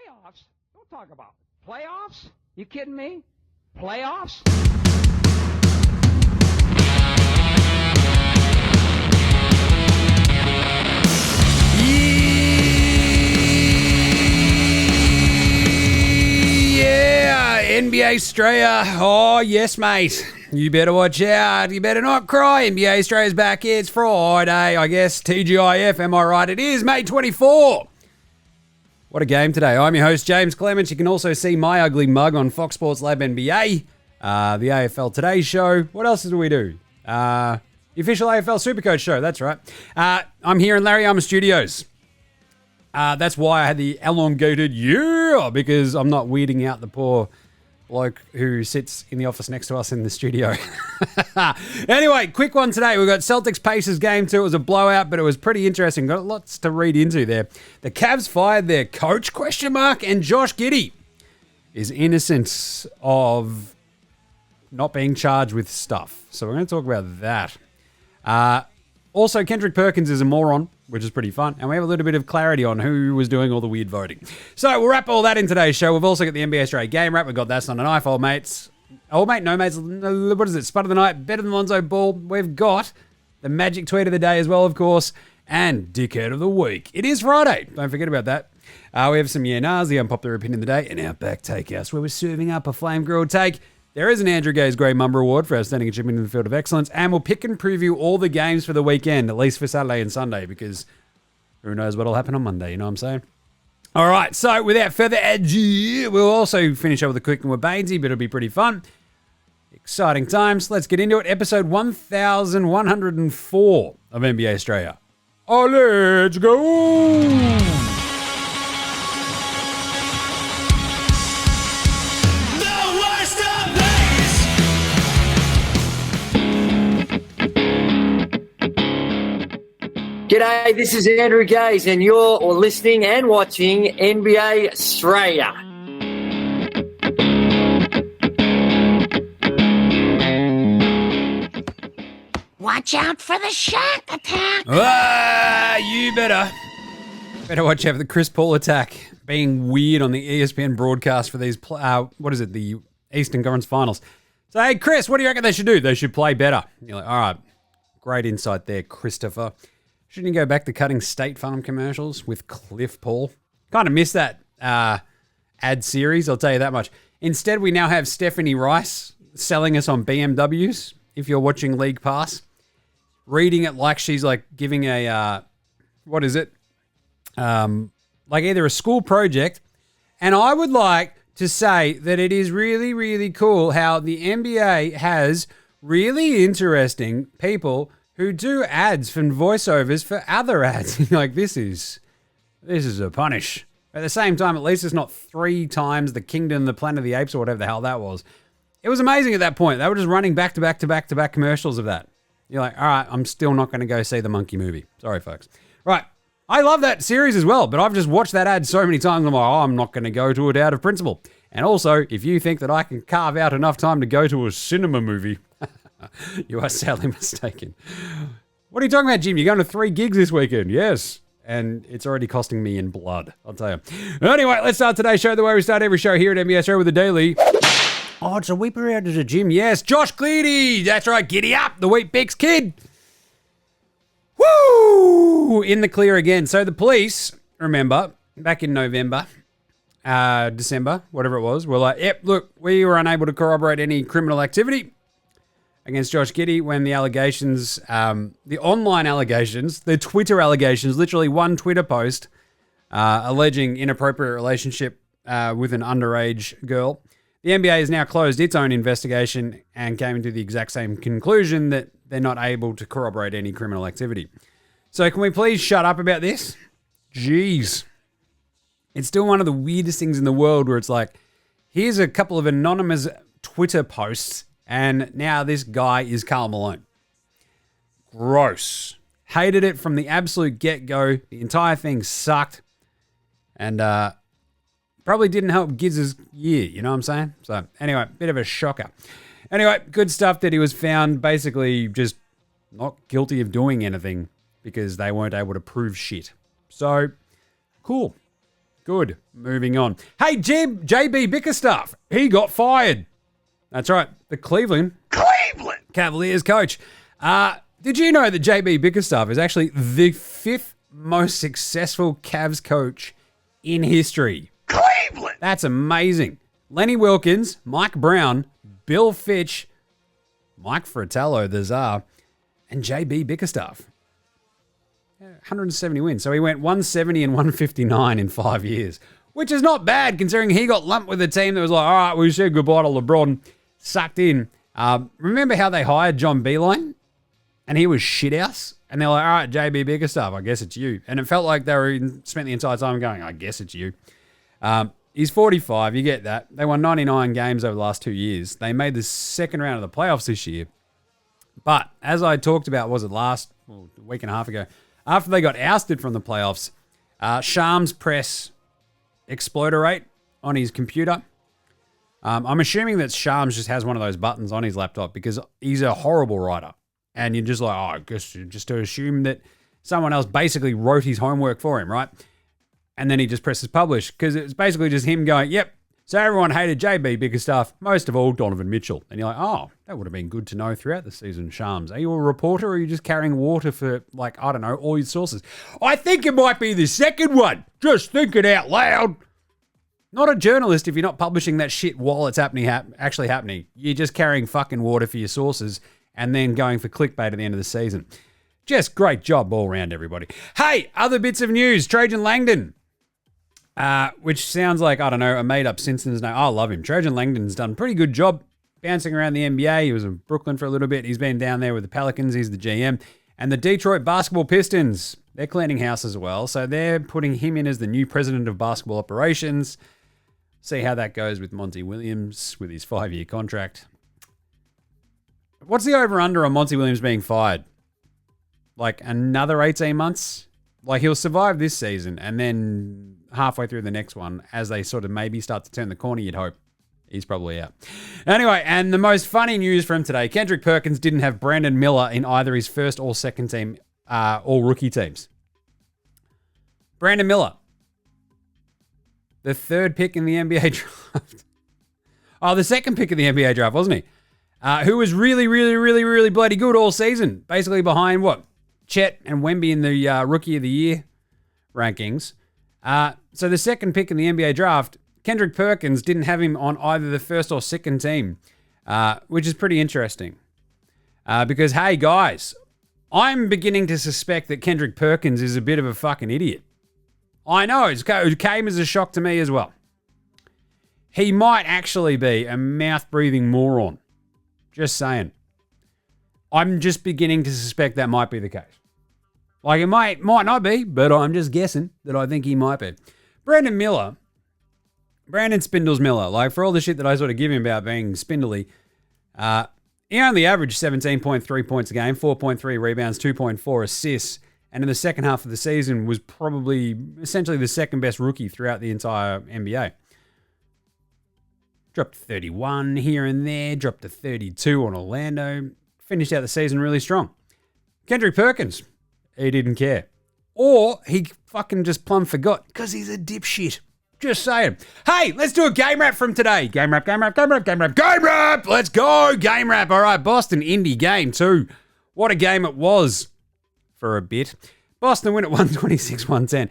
Playoffs? Don't talk about it. Playoffs? You kidding me? Playoffs? Yeah, NBA Straya. Oh, yes, mate. You better watch out. You better not cry. NBA Straya's back. It's Friday, I guess. TGIF, am I right? It is May 24. What a game today. I'm your host, James Clements. You can also see my ugly mug on Fox Sports Lab NBA, the AFL Today show. What else do we do? The official AFL Supercoach show. That's right. I'm here in Larry Armour Studios. That's why I had the elongated because I'm not weirding out the poor bloke who sits in the office next to us in the studio. Anyway, quick one today. We've got Celtics Pacers game 2. It was a blowout, but it was pretty interesting. Got lots to read into there. The Cavs fired their coach, ? And Josh Giddey is innocent of not being charged with stuff. So we're going to talk about that. Also, Kendrick Perkins is a moron, which is pretty fun. And we have a little bit of clarity on who was doing all the weird voting. So we'll wrap all that in today's show. We've also got the NBA Straya game wrap. We've got That's Not a Knife, old mates. Old mate, no mates. What is it? Spud of the night, Better Than Lonzo Ball. We've got the magic tweet of the day as well, of course. And Dickhead of the week. It is Friday. Don't forget about that. We have some nahs, the unpopular opinion of the day, and Outback Takehouse, where we're serving up a flame-grilled take. There is an Andrew Gay's Grey Mamba Award for outstanding achievement in the field of excellence, and we'll pick and preview all the games for the weekend, at least for Saturday and Sunday, because who knows what'll happen on Monday, you know what I'm saying? All right, so without further ado, we'll also finish up with a quick one with Baynesy, but it'll be pretty fun. Exciting times. Let's get into it. Episode 1104 of NBA Straya. Oh, let's go! G'day, this is Andrew Gaze, and you're listening and watching NBA Straya. Watch out for the Shaq Attack. You better watch out for the Chris Paul attack being weird on the ESPN broadcast for these, the Eastern Conference Finals. So, hey, Chris, what do you reckon they should do? They should play better. You're like, all right, great insight there, Christopher. Shouldn't you go back to cutting State Farm commercials with Cliff Paul? Kind of miss that ad series, I'll tell you that much. Instead, we now have Stephanie Rice selling us on BMWs, if you're watching League Pass. Reading it like she's like giving a, like either a school project. And I would like to say that it is really, really cool how the NBA has really interesting people who do ads and voiceovers for other ads. Like, this is a punish. At the same time, at least it's not 3 times the Kingdom, the Planet of the Apes, or whatever the hell that was. It was amazing at that point. They were just running back to back to back to back commercials of that. You're like, all right, I'm still not going to go see the monkey movie. Sorry, folks. Right. I love that series as well, but I've just watched that ad so many times. I'm like, oh, I'm not going to go to it out of principle. And also, if you think that I can carve out enough time to go to a cinema movie, you are sadly mistaken. What are you talking about, Jim? You're going to 3 gigs this weekend. Yes. And it's already costing me in blood, I'll tell you. Anyway, let's start today's show the way we start every show here at NBA Show with a daily. Oh, it's a weeper out at the gym. Yes, Josh Giddey. That's right. Giddy up, the Wheat Bix kid. Woo! In the clear again. So the police, remember, back in November, December, whatever it was, were like, yep, look, we were unable to corroborate any criminal activity against Josh Giddey when the allegations, the online allegations, the Twitter allegations, literally one Twitter post alleging inappropriate relationship with an underage girl. The NBA has now closed its own investigation and came to the exact same conclusion that they're not able to corroborate any criminal activity. So can we please shut up about this? Jeez. It's still one of the weirdest things in the world where it's like, here's a couple of anonymous Twitter posts and now this guy is Karl Malone. Gross. Hated it from the absolute get-go. The entire thing sucked. And probably didn't help Gizz's year, you know what I'm saying? So anyway, bit of a shocker. Anyway, good stuff that he was found basically just not guilty of doing anything because they weren't able to prove shit. So, cool. Good. Moving on. Hey, JB Bickerstaff. He got fired. That's right. The Cleveland Cavaliers coach. Did you know that JB Bickerstaff is actually the 5th most successful Cavs coach in history? Cleveland! That's amazing. Lenny Wilkins, Mike Brown, Bill Fitch, Mike Fratello, the czar, and JB Bickerstaff. 170 wins. So he went 170 and 159 in 5 years, which is not bad considering he got lumped with a team that was like, all right, we said goodbye to LeBron, sucked in. Remember how they hired John Beeline? And he was shithouse? And they're like, all right, JB Bickerstaff, I guess it's you. And it felt like they spent the entire time going, I guess it's you. He's 45, you get that. They won 99 games over the last 2 years. They made the second round of the playoffs this year. But as I talked about, a week and a half ago, after they got ousted from the playoffs, Shams press exploder rate on his computer. I'm assuming that Shams just has one of those buttons on his laptop because he's a horrible writer. And you're just like, I guess just to assume that someone else basically wrote his homework for him, right? And then he just presses publish because it's basically just him going, yep. So everyone hated JB Bickerstaff, most of all Donovan Mitchell. And you're like, oh, that would have been good to know throughout the season, Shams. Are you a reporter or are you just carrying water for, all your sources? I think it might be the second one. Just think it out loud. Not a journalist if you're not publishing that shit while it's actually happening. You're just carrying fucking water for your sources and then going for clickbait at the end of the season. Just great job all around, everybody. Hey, other bits of news. Trajan Langdon. Which sounds like, I don't know, a made-up Simpsons name. I love him. Trajan Langdon's done a pretty good job bouncing around the NBA. He was in Brooklyn for a little bit. He's been down there with the Pelicans. He's the GM. And the Detroit Basketball Pistons, they're cleaning house as well. So they're putting him in as the new president of basketball operations. See how that goes with Monty Williams with his 5-year contract. What's the over-under on Monty Williams being fired? Like another 18 months? Like he'll survive this season and then halfway through the next one, as they sort of maybe start to turn the corner, you'd hope. He's probably out. Anyway, and the most funny news from today, Kendrick Perkins didn't have Brandon Miller in either his first or second team, all rookie teams. Brandon Miller, the 3rd pick in the NBA draft. Oh, the 2nd pick in the NBA draft, wasn't he? Who was really, really, really, really bloody good all season. Basically behind what? Chet and Wemby in the Rookie of the Year rankings. So the 2nd pick in the NBA draft, Kendrick Perkins didn't have him on either the 1st or 2nd team, which is pretty interesting. Because, hey, guys, I'm beginning to suspect that Kendrick Perkins is a bit of a fucking idiot. I know, it came as a shock to me as well. He might actually be a mouth-breathing moron. Just saying. I'm just beginning to suspect that might be the case. Like, it might not be, but I'm just guessing that I think he might be. Brandon Spindles Miller, like, for all the shit that I sort of give him about being spindly, he only averaged 17.3 points a game, 4.3 rebounds, 2.4 assists, and in the second half of the season was probably essentially the second best rookie throughout the entire NBA. Dropped 31 here and there, dropped to 32 on Orlando, finished out the season really strong. Kendrick Perkins, he didn't care. Or he fucking just plumb forgot because he's a dipshit. Just saying. Hey, let's do a game wrap from today. Game wrap. Let's go. Game wrap. All right, Boston Indy game 2. What a game it was for a bit. Boston win at 126-110.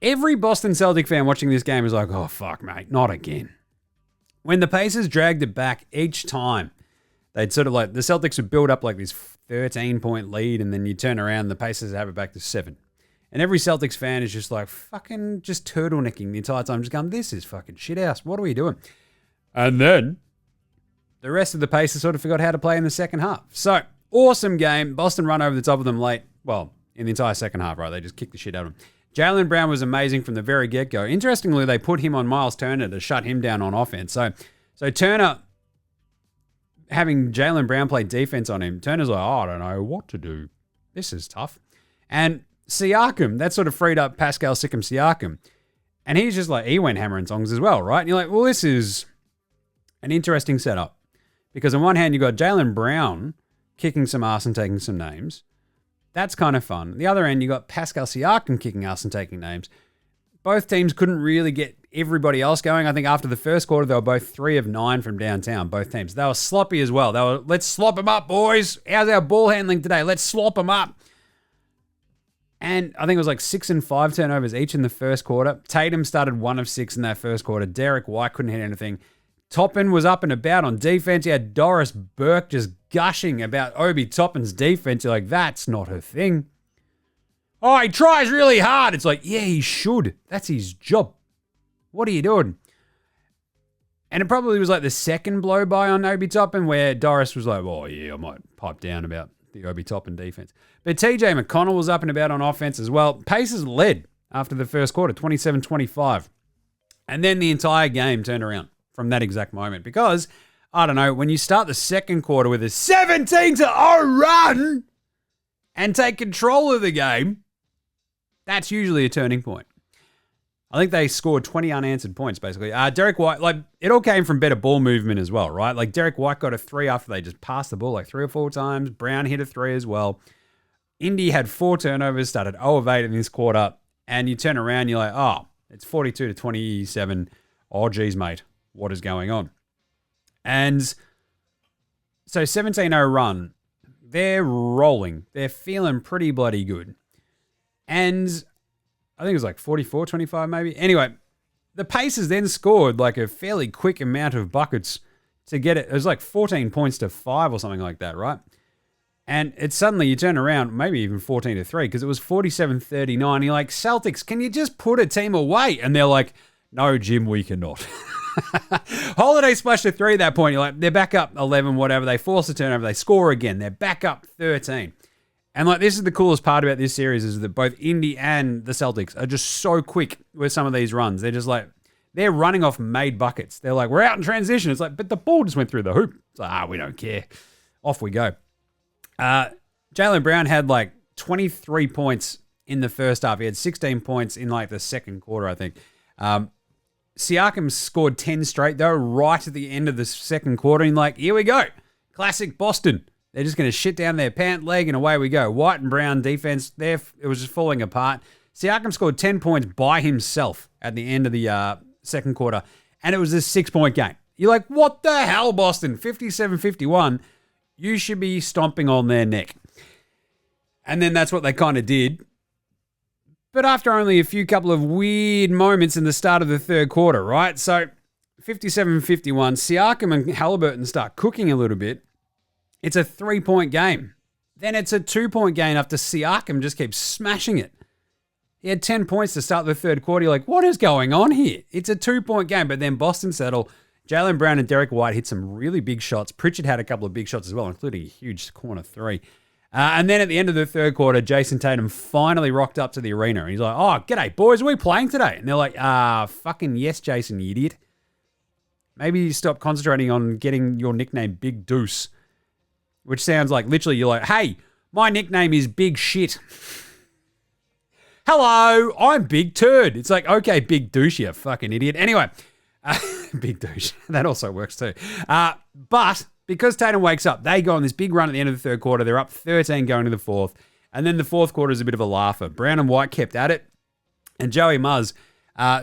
Every Boston Celtic fan watching this game is like, oh, fuck, mate, not again. When the Pacers dragged it back each time, they'd sort of like, the Celtics would build up like this 13-point lead, and then you turn around, the Pacers have it back to 7. And every Celtics fan is just like fucking just turtlenecking the entire time, just going, this is fucking shit house. What are we doing? And then the rest of the Pacers sort of forgot how to play in the second half. So, awesome game. Boston run over the top of them late. Well, in the entire second half, right? They just kicked the shit out of them. Jaylen Brown was amazing from the very get-go. Interestingly, they put him on Miles Turner to shut him down on offense. So Turner, having Jaylen Brown play defense on him, Turner's like, oh, I don't know what to do. This is tough. And Siakam, that sort of freed up Pascal Siakam. And he's just like, he went hammering songs as well, right? And you're like, well, this is an interesting setup. Because on one hand, you've got Jaylen Brown kicking some ass and taking some names. That's kind of fun. The other end, you got Pascal Siakam kicking ass and taking names. both teams couldn't really get everybody else going. I think after the first quarter, they were both 3 of 9 from downtown, both teams. They were sloppy as well. They were, let's slop them up, boys. How's our ball handling today? Let's slop them up. And I think it was like 6 and 5 turnovers each in the first quarter. Tatum started 1 of 6 in that first quarter. Derek White couldn't hit anything. Toppin was up and about on defense. You had Doris Burke just gushing about Obi Toppin's defense. You're like, that's not her thing. Oh, he tries really hard. It's like, yeah, he should. That's his job. What are you doing? And it probably was like the second blow by on Obi Toppin where Doris was like, oh, yeah, I might pipe down about the Obi Toppin defense. But TJ McConnell was up and about on offense as well. Pacers led after the first quarter, 27-25. And then the entire game turned around from that exact moment because, I don't know, when you start the second quarter with a 17-0 run and take control of the game, that's usually a turning point. I think they scored 20 unanswered points, basically. Derek White, like, it all came from better ball movement as well, right? Like, Derek White got a 3 after they just passed the ball like 3 or 4 times. Brown hit a 3 as well. Indy had 4 turnovers, started 0 of 8 in this quarter, and you turn around, you're like, oh, it's 42-27. Oh, geez, mate, what is going on? And so 17-0 run, they're rolling. They're feeling pretty bloody good. And I think it was like 44-25 maybe. Anyway, the Pacers then scored like a fairly quick amount of buckets to get it. It was like 14 points to 5 or something like that, right? And it's suddenly you turn around, maybe even 14-3, because it was 47-39. You're like, Celtics, can you just put a team away? And they're like, no, Jim, we cannot. Holiday splashed a 3 at that point. You're like, they're back up 11, whatever. They force a turnover. They score again. They're back up 13. And like, this is the coolest part about this series is that both Indy and the Celtics are just so quick with some of these runs. They're just like, they're running off made buckets. They're like, we're out in transition. It's like, but the ball just went through the hoop. It's like, we don't care. Off we go. Jaylen Brown had like 23 points in the first half. He had 16 points in like the second quarter, I think. Siakam scored 10 straight. They were right at the end of the second quarter. And like, here we go. Classic Boston. They're just going to shit down their pant leg and away we go. White and Brown defense, it was just falling apart. Siakam scored 10 points by himself at the end of the second quarter. And it was a 6-point game. You're like, what the hell, Boston? 57-51. You should be stomping on their neck. And then that's what they kind of did. But after only a couple of weird moments in the start of the third quarter, right? So 57-51, Siakam and Halliburton start cooking a little bit. It's a 3-point game. Then it's a 2-point game after Siakam just keeps smashing it. He had 10 points to start the third quarter. You're like, what is going on here? It's a 2-point game, but then Boston settle. Jaylen Brown and Derek White hit some really big shots. Pritchard had a couple of big shots as well, including a huge corner 3. And then at the end of the third quarter, Jason Tatum finally rocked up to the arena. And he's like, oh, g'day, boys. Are we playing today? And they're like, fucking yes, Jason, you idiot. Maybe you stop concentrating on getting your nickname Big Deuce, which sounds like literally you're like, hey, my nickname is Big Shit. Hello, I'm Big Turd. It's like, okay, Big Douche, you fucking idiot. Anyway, Big Douche. That also works too. But because Tatum wakes up, they go on this big run at the end of the third quarter. They're up 13 going to the fourth. And then the fourth quarter is a bit of a laugher. Brown and White kept at it. And Joey Muzz.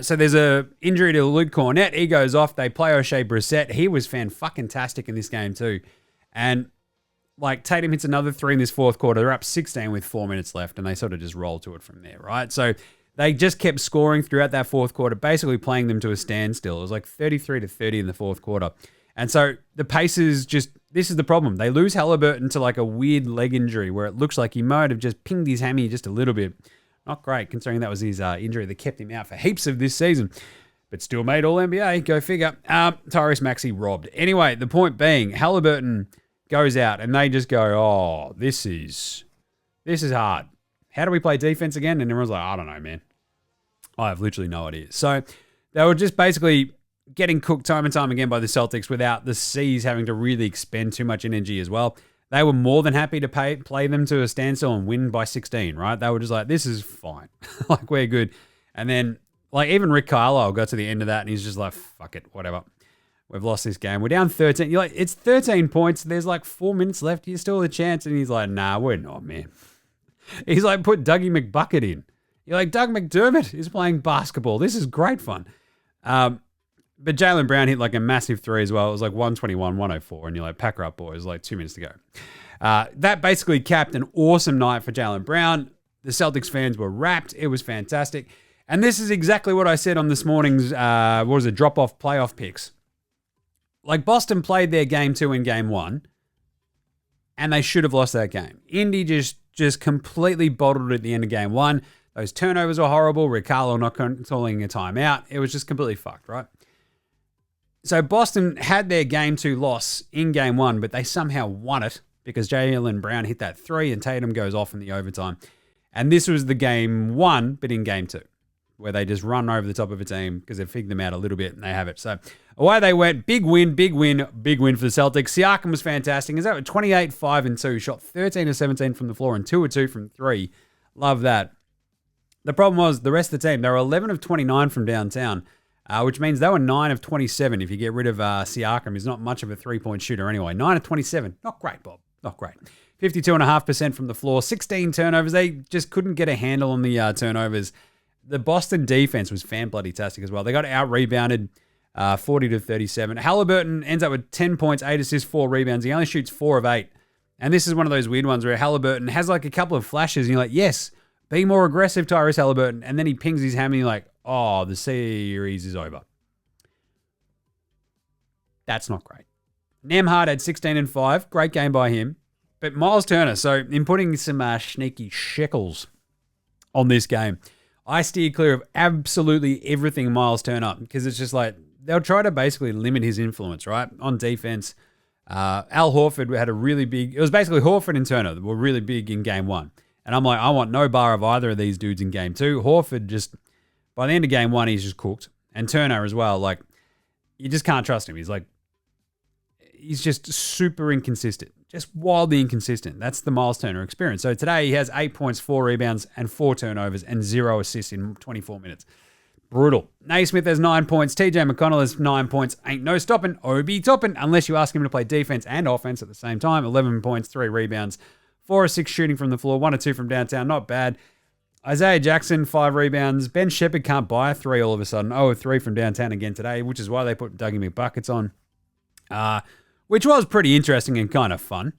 So there's a injury to Luke Cornett. He goes off. They play O'Shea Brissett. He was fan-fucking-tastic in this game too. And like Tatum hits another 3 in this fourth quarter. They're up 16 with 4 minutes left. And they sort of just roll to it from there, right? So they just kept scoring throughout that fourth quarter, basically playing them to a standstill. It was like 33-30 in the fourth quarter. And so the Pacers this is the problem. They lose Halliburton to like a weird leg injury where it looks like he might have just pinged his hammy just a little bit. Not great, considering that was his injury that kept him out for heaps of this season. But still made All-NBA, go figure. Tyrese Maxey robbed. Anyway, the point being, Halliburton goes out and they just go, oh, this is hard. How do we play defense again? And everyone's like, I don't know, man. I have literally no idea. So they were just basically getting cooked time and time again by the Celtics without the C's having to really expend too much energy as well. They were more than happy to play them to a standstill and win by 16, right? They were just like, this is fine. Like, we're good. And then, like, even Rick Carlisle got to the end of that and he's just like, fuck it, whatever. We've lost this game. We're down 13. You're like, it's 13 points. There's like 4 minutes left. You still have a chance. And he's like, nah, we're not, man. He's like, put Dougie McBucket in. You're like, Doug McDermott is playing basketball. This is great fun. But Jaylen Brown hit like a massive three as well. It was like 121-104, and you're like, pack her up, boys. Like 2 minutes to go. That basically capped an awesome night for Jaylen Brown. The Celtics fans were wrapped. It was fantastic. And this is exactly what I said on this morning's, drop-off playoff picks. Like, Boston played their game 2 in game 1, and they should have lost that game. Indy just completely bottled it at the end of game 1. Those turnovers were horrible. Ricardo not calling a timeout. It was just completely fucked, right? So Boston had their game 2 loss in game 1, but they somehow won it because Jaylen Brown hit that 3 and Tatum goes off in the overtime. And this was the game 1, but in game 2, where they just run over the top of a team because they figured them out a little bit and they have it. So away they went. Big win for the Celtics. Siakam was fantastic. He's out 28, 5 and 2. Shot 13 of 17 from the floor and 2 of 2 from 3. Love that. The problem was the rest of the team, they were 11 of 29 from downtown, which means they were 9 of 27. If you get rid of Siakam, he's not much of a three-point shooter anyway. 9 of 27. Not great, Bob. Not great. 52.5% from the floor. 16 turnovers. They just couldn't get a handle on the turnovers. The Boston defense was fan-bloody-tastic as well. They got out-rebounded 40-37. Halliburton ends up with 10 points, 8 assists, 4 rebounds. He only shoots 4 of 8. And this is one of those weird ones where Halliburton has like a couple of flashes and you're like, yes, be more aggressive, Tyrese Halliburton. And then he pings his hammer and you're like, oh, the series is over. That's not great. Nembhard had 16 and 5. Great game by him. But Miles Turner, so in putting some sneaky shekels on this game, I steer clear of absolutely everything Miles Turner because it's just like they'll try to basically limit his influence, right? On defense, Al Horford had a really big, it was basically Horford and Turner that were really big in game 1. And I'm like, I want no bar of either of these dudes in game 2. Horford just, by the end of game 1, he's just cooked. And Turner as well, like, you just can't trust him. He's just super inconsistent. Just wildly inconsistent. That's the Miles Turner experience. So today he has 8 points, 4 rebounds, and 4 turnovers, and 0 assists in 24 minutes. Brutal. Naismith has 9 points. TJ McConnell has 9 points. Ain't no stopping. Obi topping, unless you ask him to play defense and offense at the same time. 11 points, 3 rebounds, 4 of 6 shooting from the floor, 1 of 2 from downtown. Not bad. Isaiah Jackson, 5 rebounds. Ben Shepherd can't buy a 3 all of a sudden. 0 of 3 from downtown again today, which is why they put Dougie McBuckets on. Which was pretty interesting and kind of fun.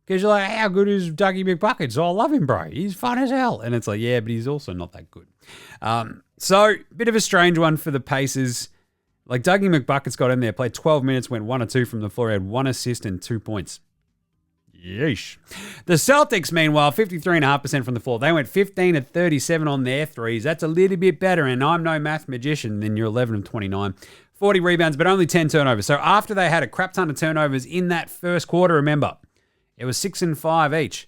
Because you're like, how good is Dougie McBuckets? Oh, I love him, bro. He's fun as hell. And it's like, yeah, but he's also not that good. So, bit of a strange one for the Pacers. Like, Dougie McBuckets got in there, played 12 minutes, went 1 or 2 from the floor, had 1 assist and 2 points. Yeesh. The Celtics, meanwhile, 53.5% from the floor. They went 15 of 37 on their threes. That's a little bit better, and I'm no math magician than you're 11 of 29. 40 rebounds, but only 10 turnovers. So after they had a crap ton of turnovers in that first quarter, remember, it was 6 and 5 each.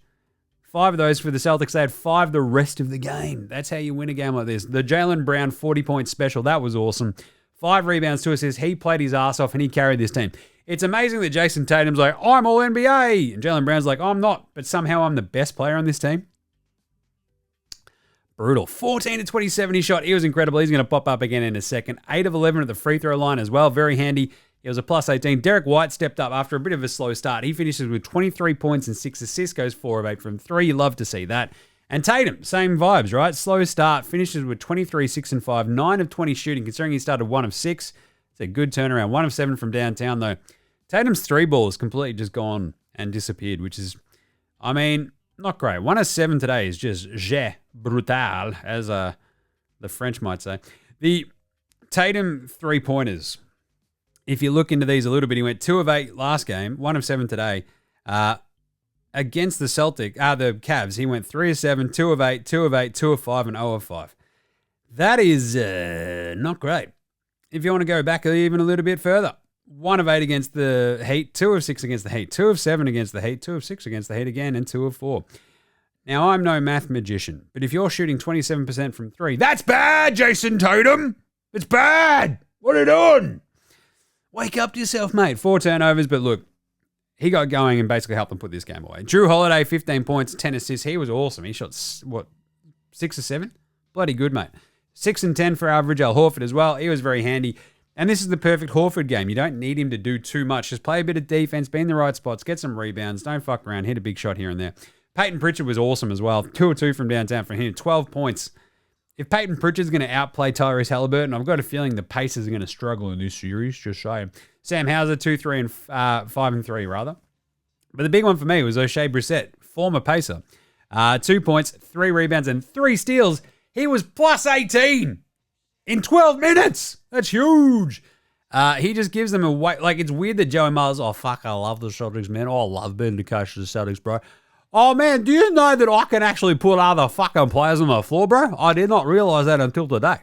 5 of those for the Celtics. They had 5 the rest of the game. That's how you win a game like this. The Jaylen Brown 40-point special, that was awesome. 5 rebounds, 2 assists. He played his ass off and he carried this team. It's amazing that Jason Tatum's like, I'm all NBA. And Jaylen Brown's like, I'm not, but somehow I'm the best player on this team. Brutal. 14 to 27 he shot. He was incredible. He's going to pop up again in a second. 8 of 11 at the free throw line as well. Very handy. He was a plus 18. Derek White stepped up after a bit of a slow start. He finishes with 23 points and 6 assists. Goes 4 of 8 from 3. You love to see that. And Tatum, same vibes, right? Slow start. Finishes with 23, 6 and 5. 9 of 20 shooting, considering he started 1 of 6. It's a good turnaround. 1 of 7 from downtown, though. Tatum's 3 ball is completely just gone and disappeared, which is, I mean, not great. 1 of 7 today is just j'ai brutal, as the French might say. The Tatum 3-pointers, if you look into these a little bit, he went 2 of 8 last game, 1 of 7 today. Against the the Cavs, he went 3 of 7, 2 of 8, 2 of 8, 2 of 5, and 0 of 5. That is not great. If you want to go back even a little bit further, 1 of 8 against the Heat, 2 of 6 against the Heat, 2 of 7 against the Heat, 2 of 6 against the Heat again, and 2 of 4. Now, I'm no math magician, but if you're shooting 27% from 3, that's bad, Jason Tatum. It's bad. What are you doing? Wake up to yourself, mate. 4 turnovers, but look, he got going and basically helped them put this game away. Drew Holiday, 15 points, 10 assists. He was awesome. He shot, 6 or 7? Bloody good, mate. 6 and 10 for average. Al Horford as well. He was very handy. And this is the perfect Horford game. You don't need him to do too much. Just play a bit of defense, be in the right spots, get some rebounds, don't fuck around, hit a big shot here and there. Peyton Pritchard was awesome as well. 2 or 2 from downtown for him. 12 points. if Peyton Pritchard's going to outplay Tyrese Halliburton, I've got a feeling the Pacers are going to struggle in this series, just saying. Sam Hauser, 2-3 and 5-3, rather. But the big one for me was O'Shea Brissett, former Pacer. 2 points, 3 rebounds, and 3 steals. He was plus 18 in 12 minutes. That's huge. He just gives them a weight. Like, it's weird that Joey Miles, oh, fuck, I love the Celtics, man. Oh, I love being the coach of the Celtics, bro. Oh, man, do you know that I can actually put other fucking players on the floor, bro? I did not realize that until today.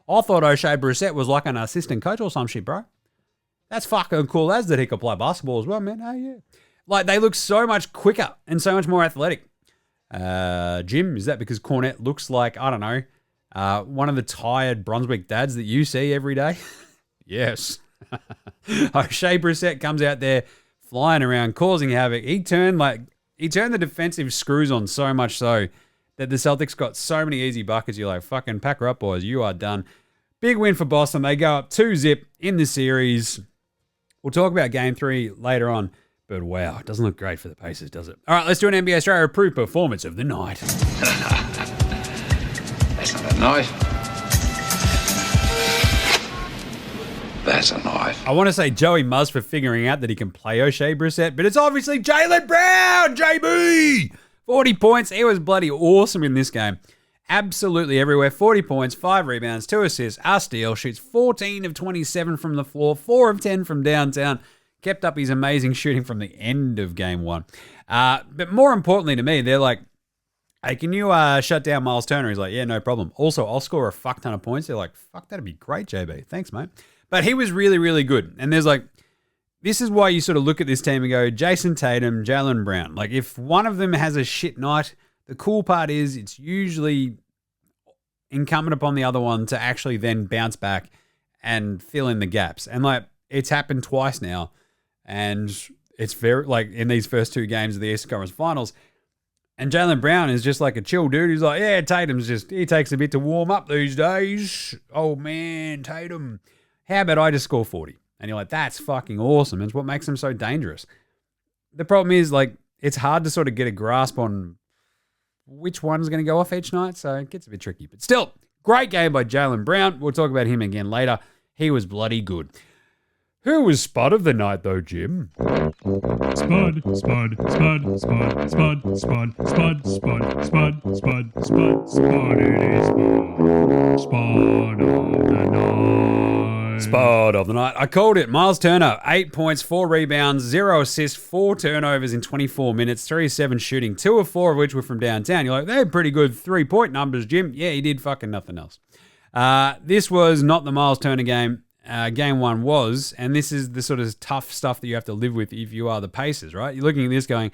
I thought O'Shea Brissett was like an assistant coach or some shit, bro. That's fucking cool as that he could play basketball as well, man. Oh, yeah. Like, they look so much quicker and so much more athletic. Jim, is that because Cornette looks like, I don't know, one of the tired Brunswick dads that you see every day? Yes. O'Shea Brissett comes out there flying around, causing havoc. He turned the defensive screws on so much so that the Celtics got so many easy buckets. You're like, fucking pack her up, boys. You are done. Big win for Boston. They go up 2-0 in the series. We'll talk about Game 3 later on. But wow, it doesn't look great for the Pacers, does it? All right, let's do an NBA Straya approved performance of the night. That's not a knife. That's a knife. I want to say Joey Muzz for figuring out that he can play O'Shea Brissett, but it's obviously Jaylen Brown, JB! 40 points. He was bloody awesome in this game. Absolutely everywhere. 40 points, 5 rebounds, 2 assists, a steal, shoots 14 of 27 from the floor, 4 of 10 from downtown. Kept up his amazing shooting from the end of Game 1. But more importantly to me, they're like, hey, can you shut down Miles Turner? He's like, yeah, no problem. Also, I'll score a fuck ton of points. They're like, fuck, that'd be great, JB. Thanks, mate. But he was really, really good. And there's like, this is why you sort of look at this team and go, Jason Tatum, Jaylen Brown. Like, if one of them has a shit night, the cool part is it's usually incumbent upon the other one to actually then bounce back and fill in the gaps. And like, it's happened twice now. And it's very, like, in these first 2 games of the Eastern Conference Finals. And Jaylen Brown is just like a chill dude. He's like, yeah, Tatum's just, he takes a bit to warm up these days. Oh, man, Tatum. How about I just score 40? And you're like, that's fucking awesome. It's what makes him so dangerous. The problem is, like, it's hard to sort of get a grasp on which one's going to go off each night. So it gets a bit tricky. But still, great game by Jaylen Brown. We'll talk about him again later. He was bloody good. Who was Spud of the night, though, Jim? Spud. It is Spud of the night. Spud of the night. I called it. Miles Turner, 8 points, 4 rebounds, 0 assists, 4 turnovers in 24 minutes, 3-7 shooting, 2 of 4 of which were from downtown. You're like, they're pretty good 3-point numbers, Jim. Yeah, he did fucking nothing else. This was not the Miles Turner game. Game 1 was, and this is the sort of tough stuff that you have to live with if you are the Pacers, right? You're looking at this going,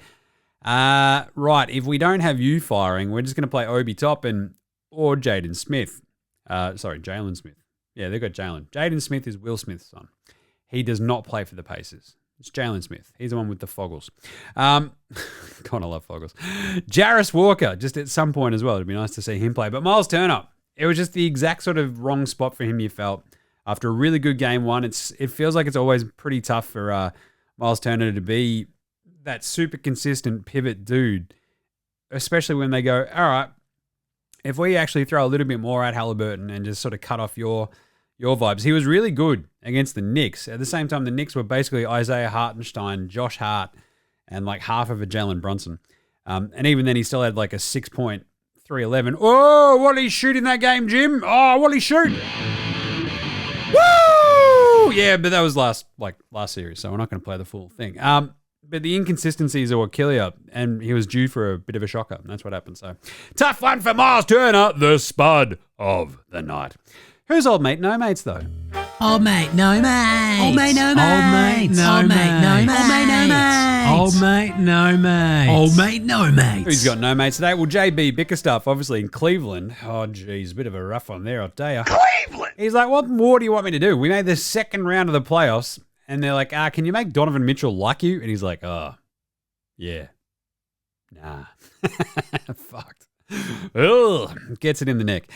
right, if we don't have you firing, we're just going to play Obi Toppin or Jalen Smith. Jalen Smith. Yeah, they've got Jalen. Jaden Smith is Will Smith's son. He does not play for the Pacers. It's Jalen Smith. He's the one with the Foggles. God, I love Foggles. Jarris Walker, just at some point as well. It'd be nice to see him play. But Miles Turner, it was just the exact sort of wrong spot for him, you felt. After a really good Game 1, it feels like it's always pretty tough for Miles Turner to be that super consistent pivot dude, especially when they go, all right, if we actually throw a little bit more at Halliburton and just sort of cut off your vibes. He was really good against the Knicks. At the same time, the Knicks were basically Isaiah Hartenstein, Josh Hart, and like half of a Jalen Brunson. And even then, he still had like a 6.311. Oh, what did he shoot in that game, Jim? Oh, what did he shoot? Woo! Yeah, but that was last series, so we're not going to play the full thing. But the inconsistencies are what kill you, and he was due for a bit of a shocker, and that's what happened. So, tough one for Miles Turner, the Spud of the night. Who's old mate? No mates, though. Old mate, no mates. Old mate, no mates. Old mate, no mates. Old mate, no mates. Old mate, no mates. Who's got no mates today? Well, JB Bickerstaff, obviously in Cleveland. Oh, geez, a bit of a rough one there, I'll tell you. Cleveland! He's like, what more do you want me to do? We made the second round of the playoffs, and they're like, can you make Donovan Mitchell like you? And he's like, yeah. Nah. Fucked. Ugh, gets it in the neck.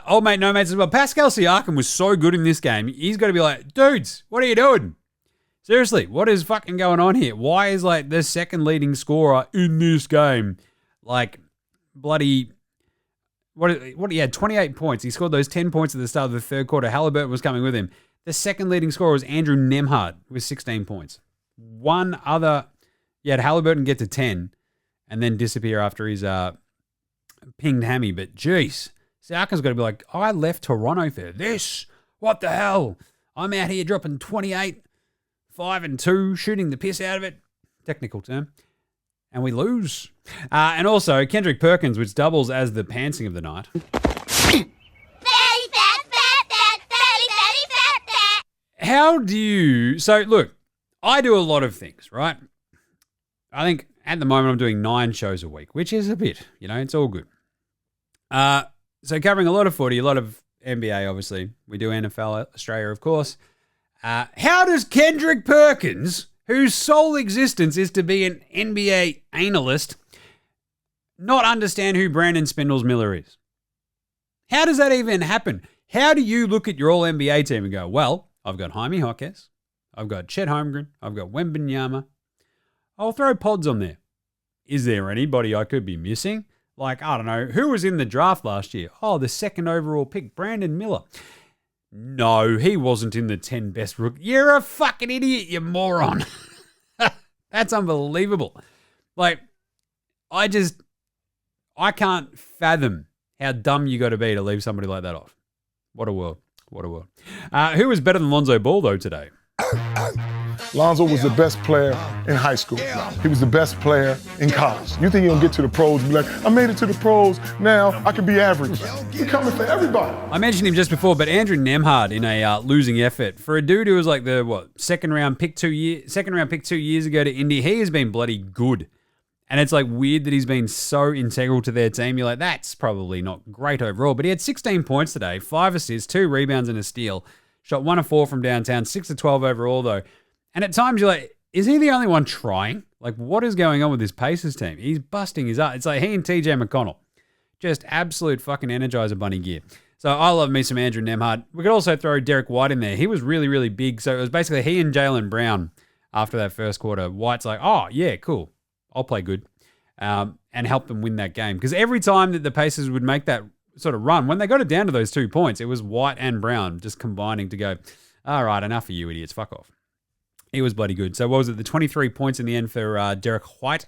Old mate, no mates as well. Pascal Siakam was so good in this game. He's got to be like, dudes, what are you doing? Seriously, what is fucking going on here? Why is like the second leading scorer in this game like bloody what he had 28 points. He scored those 10 points at the start of the third quarter. Halliburton was coming with him. The second leading scorer was Andrew Nembhard with 16 points. One other, you had Halliburton get to 10 and then disappear after his pinged hammy. But geez, Siakam's got to be like, I left Toronto for this. What the hell? I'm out here dropping 28, 5 and 2, shooting the piss out of it. Technical term. And we lose. And also, Kendrick Perkins, which doubles as the pantsing of the night. How do you... So, look, I do a lot of things, right? I think at the moment I'm doing 9 shows a week, which is a bit, it's all good. So covering a lot of footy, a lot of NBA, obviously. We do NFL Australia, of course. How does Kendrick Perkins, whose sole existence is to be an NBA analyst, not understand who Brandon Spindles Miller is? How does that even happen? How do you look at your All-NBA team and go, well, I've got Jaime Jaquez, I've got Chet Holmgren, I've got Wembanyama. I'll throw pods on there. Is there anybody I could be missing? Like, I don't know, who was in the draft last year? Oh, the second overall pick, Brandon Miller. No, he wasn't in the 10 best rookies. You're a fucking idiot, you moron. That's unbelievable. Like, I can't fathom how dumb you got to be to leave somebody like that off. What a world. What a world. Who was better than Lonzo Ball, though, today? Lonzo was the best player in high school. He was the best player in college. You think he'll get to the pros and be like, I made it to the pros, now I can be average. He's coming for everybody. I mentioned him just before, but Andrew Nembhard in a losing effort. For a dude who was like the, second round pick 2 years ago to Indy, he has been bloody good. And it's like weird that he's been so integral to their team. You're like, that's probably not great overall. But he had 16 points today, 5 assists, 2 rebounds and a steal. Shot 1 of 4 from downtown, 6 of 12 overall though. And at times you're like, is he the only one trying? Like, what is going on with this Pacers team? He's busting his ass. It's like he and TJ McConnell. Just absolute fucking Energizer Bunny gear. So I love me some Andrew Nembhard. We could also throw Derek White in there. He was really, really big. So it was basically he and Jaylen Brown after that first quarter. White's like, oh, yeah, cool. I'll play good. And help them win that game. Because every time that the Pacers would make that sort of run, when they got it down to those 2 points, it was White and Brown just combining to go, all right, enough of you idiots, fuck off. He was bloody good. So what was it, the 23 points in the end for Derek White?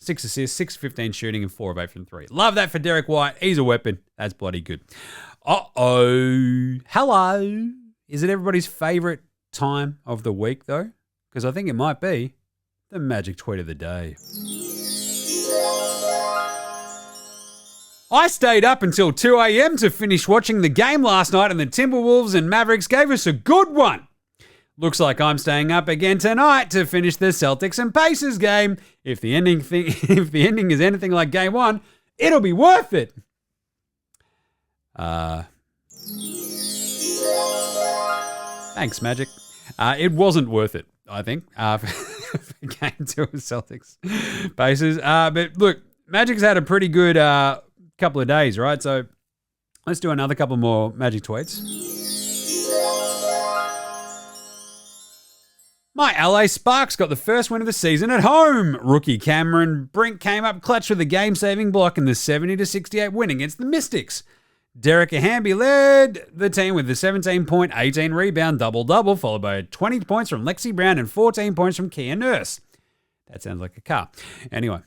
6 assists, 6-15 shooting, and 4 of 8 from 3. Love that for Derek White. He's a weapon. That's bloody good. Uh-oh. Hello. Is it everybody's favourite time of the week, though? Because I think it might be the magic tweet of the day. I stayed up until 2 a.m. to finish watching the game last night, and the Timberwolves and Mavericks gave us a good one. Looks like I'm staying up again tonight to finish the Celtics and Pacers game. If the ending is anything like game 1, it'll be worth it. Thanks, Magic. It wasn't worth it, I think, for game 2 of Celtics Pacers. But look, Magic's had a pretty good couple of days, right? So let's do another couple more Magic tweets. My LA Sparks got the first win of the season at home. Rookie Cameron Brink came up clutch with a game-saving block in the 70-68 win against the Mystics. Derek Ahamby led the team with the 17-point, 18-rebound double-double, followed by 20 points from Lexi Brown and 14 points from Kia Nurse. That sounds like a car. Anyway,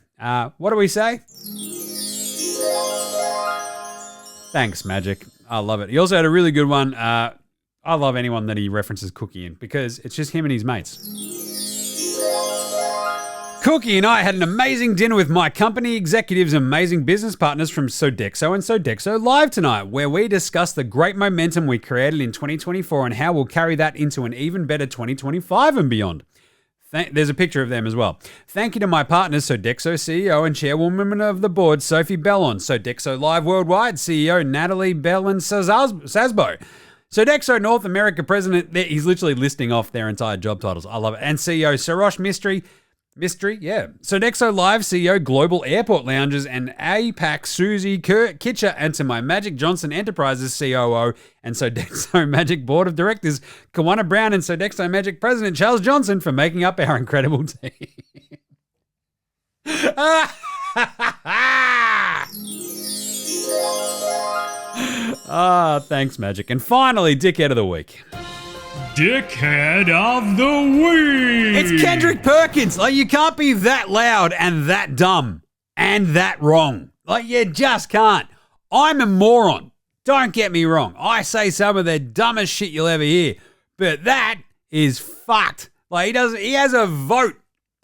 what do we say? Thanks, Magic. I love it. He also had a really good one. I love anyone that he references Cookie in because it's just him and his mates. Cookie and I had an amazing dinner with my company executives and amazing business partners from Sodexo and Sodexo Live tonight, where we discussed the great momentum we created in 2024 and how we'll carry that into an even better 2025 and beyond. There's a picture of them as well. Thank you to my partners, Sodexo CEO and chairwoman of the board, Sophie Bellon, Sodexo Live Worldwide CEO, Natalie Bellon Sasbo, Sodexo North America President, he's literally listing off their entire job titles. I love it. And CEO Sarosh Mystery, yeah. Sodexo Live CEO Global Airport Lounges and APAC Susie Kitcher, and to my Magic Johnson Enterprises COO and Sodexo Magic Board of Directors, Kawana Brown, and Sodexo Magic President Charles Johnson for making up our incredible team. Thanks, Magic. And finally, Dickhead of the Week. Dickhead of the Week. It's Kendrick Perkins. Like, you can't be that loud and that dumb and that wrong. Like, you just can't. I'm a moron. Don't get me wrong. I say some of the dumbest shit you'll ever hear. But that is fucked. Like, he has a vote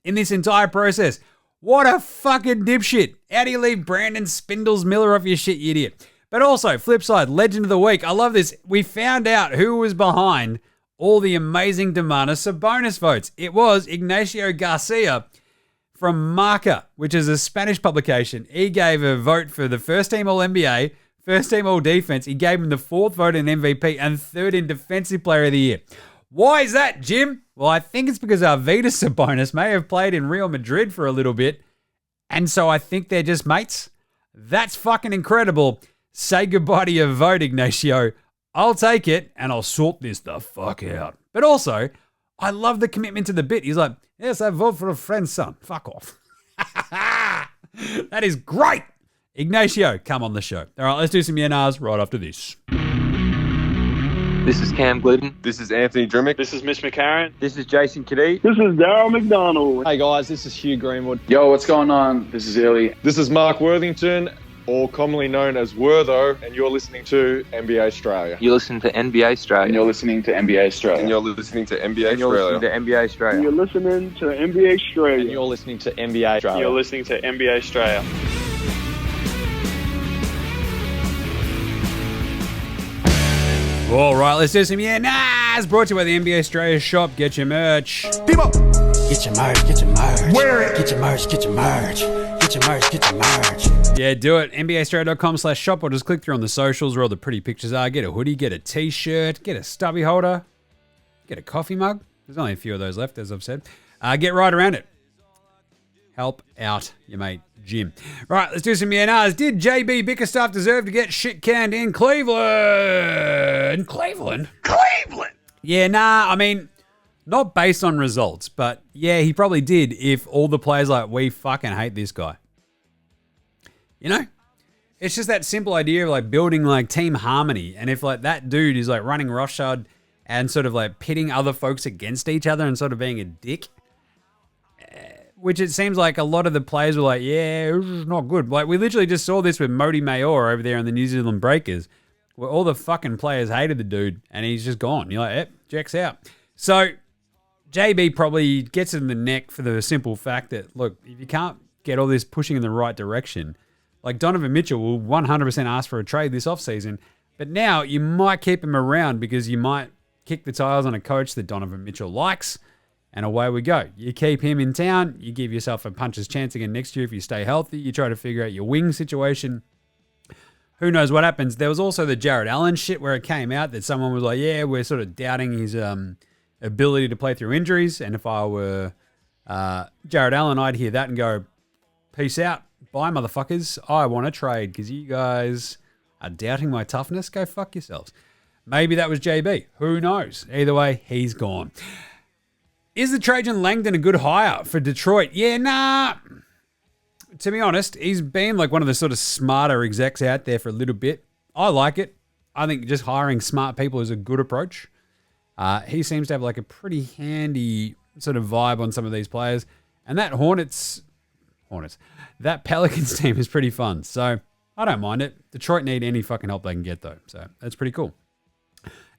in this entire process. What a fucking dipshit. How do you leave Brandon Spindles Miller off your shit, you idiot? But also, flip side, Legend of the Week. I love this. We found out who was behind all the amazing Domantas Sabonis votes. It was Ignacio Garcia from Marca, which is a Spanish publication. He gave a vote for the first team All-NBA, first team All-Defense. He gave him the 4th vote in MVP and 3rd in Defensive Player of the Year. Why is that, Jim? Well, I think it's because Arvydas Sabonis may have played in Real Madrid for a little bit, and so I think they're just mates. That's fucking incredible. Say goodbye to your vote, Ignacio. I'll take it, and I'll sort this the fuck out. But also, I love the commitment to the bit. He's like, yes, I vote for a friend's son. Fuck off. That is great. Ignacio, come on the show. All right, let's do some YNRs right after this. This is Cam Glidden. This is Anthony Drimmick. This is Mitch McCarron. This is Jason Giddey. This is Daryl McDonald. Hey guys, this is Hugh Greenwood. Yo, what's going on? This is Ellie. This is Mark Worthington, or commonly known as Wortho, and you're listening to NBA Straya. You're listening to NBA Straya. And you're listening to NBA Straya. And you're listening to NBA and you're listening to NBA Straya. And you're listening to NBA Straya. And you're listening to NBA Straya. You're listening to NBA Straya. All right, let's do some YNRs. Brought to you by the NBA Straya shop. Get your merch. People, get your merch, get your merch. Wear it. Get your merch, get your merch. Get your merch, get your merch. Yeah, do it. NBAstraya.com/shop, or just click through on the socials where all the pretty pictures are. Get a hoodie, get a t-shirt, get a stubby holder, get a coffee mug. There's only a few of those left, as I've said. Get right around it. Help out your mate Jim. Right, let's do some YNRs. Did JB Bickerstaff deserve to get shit canned in Cleveland? Cleveland? Yeah, nah, I mean, not based on results, but yeah, he probably did if all the players like, we fucking hate this guy. You know? It's just that simple idea of like building like team harmony. And if like that dude is like running roughshod and sort of like pitting other folks against each other and sort of being a dick, which it seems like a lot of the players were like, yeah, this is not good. Like, we literally just saw this with Modi Mayor over there in the New Zealand Breakers, where all the fucking players hated the dude, and he's just gone. You're like, checks out. So, JB probably gets it in the neck for the simple fact that, look, if you can't get all this pushing in the right direction, like Donovan Mitchell will 100% ask for a trade this offseason, but now you might keep him around because you might kick the tires on a coach that Donovan Mitchell likes, and away we go. You keep him in town. You give yourself a puncher's chance again next year if you stay healthy. You try to figure out your wing situation. Who knows what happens? There was also the Jared Allen shit where it came out that someone was like, yeah, we're sort of doubting his ability to play through injuries. And if I were Jared Allen, I'd hear that and go, peace out. Bye, motherfuckers. I want to trade because you guys are doubting my toughness. Go fuck yourselves. Maybe that was JB. Who knows? Either way, he's gone. Is the Trajan Langdon a good hire for Detroit? Yeah, nah. To be honest, he's been like one of the sort of smarter execs out there for a little bit. I like it. I think just hiring smart people is a good approach. He seems to have like a pretty handy sort of vibe on some of these players. And that that Pelicans team is pretty fun. So I don't mind it. Detroit need any fucking help they can get though. So that's pretty cool.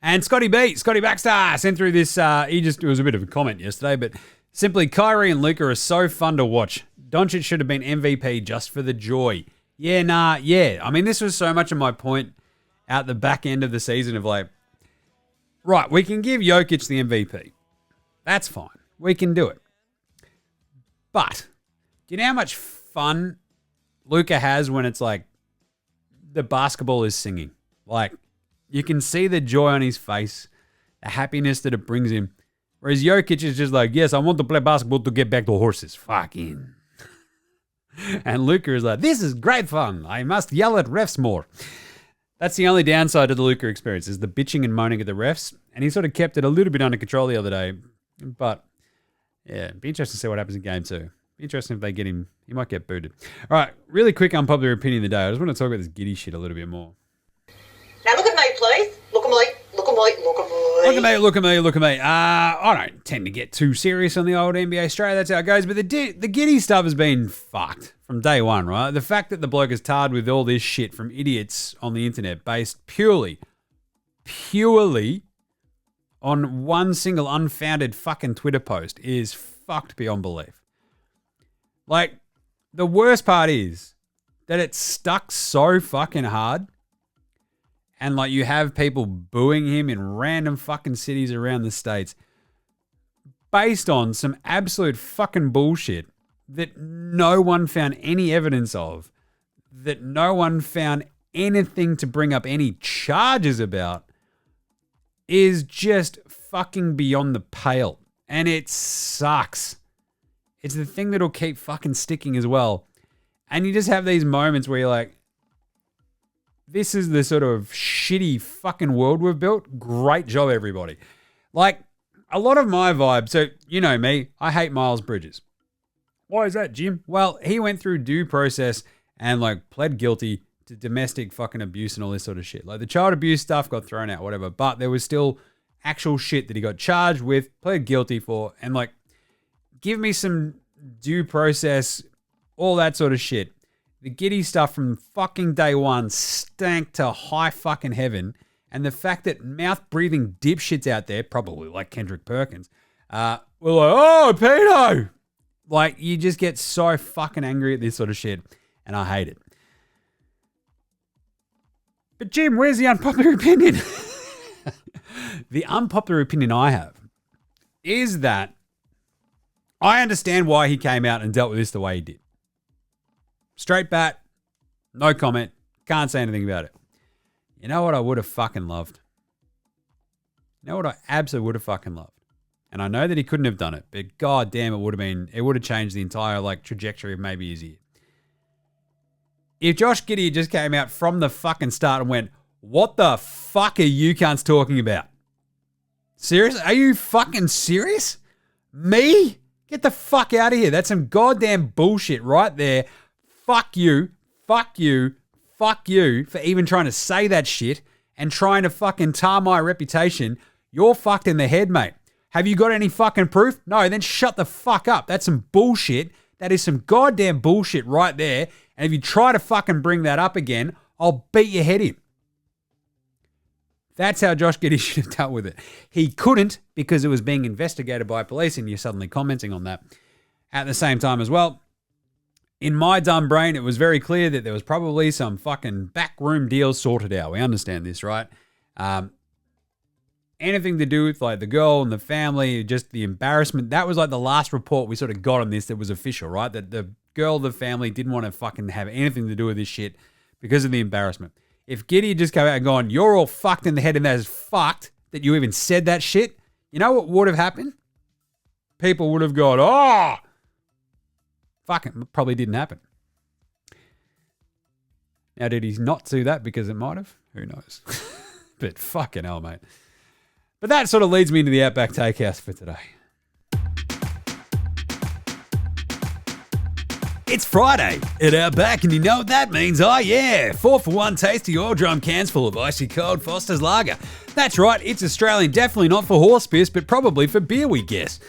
And Scotty Baxter sent through this, it was a bit of a comment yesterday, but simply Kyrie and Luka are so fun to watch. Doncic should have been MVP just for the joy. Yeah. I mean, this was so much of my point out the back end of the season of like, right, we can give Jokic the MVP. That's fine. We can do it. But do you know how much fun Luka has when it's like the basketball is singing? Like, you can see the joy on his face, the happiness that it brings him. Whereas Jokic is just like, yes, I want to play basketball to get back to horses. Fucking. And Luka is like, this is great fun. I must yell at refs more. That's the only downside to the Luka experience is the bitching and moaning at the refs. And he sort of kept it a little bit under control the other day. But, yeah, it'd be interesting to see what happens in game 2. Be interesting if they get him. He might get booted. All right, really quick unpopular opinion of the day. I just want to talk about this Giddey shit a little bit more. Now look at Look at me. I don't tend to get too serious on the old NBA Straya. That's how it goes. But the Giddey stuff has been fucked from day one, right? The fact that the bloke is tarred with all this shit from idiots on the internet based purely on one single unfounded fucking Twitter post is fucked beyond belief. Like, the worst part is that it's stuck so fucking hard. And, like, you have people booing him in random fucking cities around the States based on some absolute fucking bullshit that no one found any evidence of, that no one found anything to bring up any charges about, is just fucking beyond the pale. And it sucks. It's the thing that'll keep fucking sticking as well. And you just have these moments where you're like, this is the sort of shitty fucking world we've built. Great job, everybody. Like, a lot of my vibe, so you know me, I hate Miles Bridges. Why is that, Jim? Well, he went through due process and, like, pled guilty to domestic fucking abuse and all this sort of shit. Like, the child abuse stuff got thrown out, whatever, but there was still actual shit that he got charged with, pled guilty for, and, like, give me some due process, all that sort of shit. The Giddey stuff from fucking day one stank to high fucking heaven. And the fact that mouth-breathing dipshits out there, probably like Kendrick Perkins, were like, oh, pedo! Like, you just get so fucking angry at this sort of shit. And I hate it. But Jim, where's the unpopular opinion? The unpopular opinion I have is that I understand why he came out and dealt with this the way he did. Straight bat, no comment, can't say anything about it. You know what I would have fucking loved? You know what I absolutely would have fucking loved? And I know that he couldn't have done it, but god damn, it would have changed the entire, like, trajectory of maybe his year. If Josh Giddey just came out from the fucking start and went, what the fuck are you cunts talking about? Serious? Are you fucking serious? Me? Get the fuck out of here. That's some goddamn bullshit right there. Fuck you for even trying to say that shit and trying to fucking tar my reputation. You're fucked in the head, mate. Have you got any fucking proof? No, then shut the fuck up. That's some bullshit. That is some goddamn bullshit right there. And if you try to fucking bring that up again, I'll beat your head in. That's how Josh Giddey should have dealt with it. He couldn't because it was being investigated by police, and you're suddenly commenting on that. At the same time as well, in my dumb brain, it was very clear that there was probably some fucking backroom deals sorted out. We understand this, right? Anything to do with, like, the girl and the family, just the embarrassment. That was like the last report we sort of got on this that was official, right? That the girl, the family didn't want to fucking have anything to do with this shit because of the embarrassment. If Giddey had just come out and gone, you're all fucked in the head and that is fucked that you even said that shit, you know what would have happened? People would have gone, oh, fuck it, probably didn't happen. Now, did he not do that because it might have? Who knows? But fucking hell, mate. But that sort of leads me into the Outback Takehouse for today. It's Friday at Outback, and you know what that means? Oh yeah, 4-for-1 tasty oil drum cans full of icy cold Foster's Lager. That's right, it's Australian, definitely not for horse piss, but probably for beer, we guess.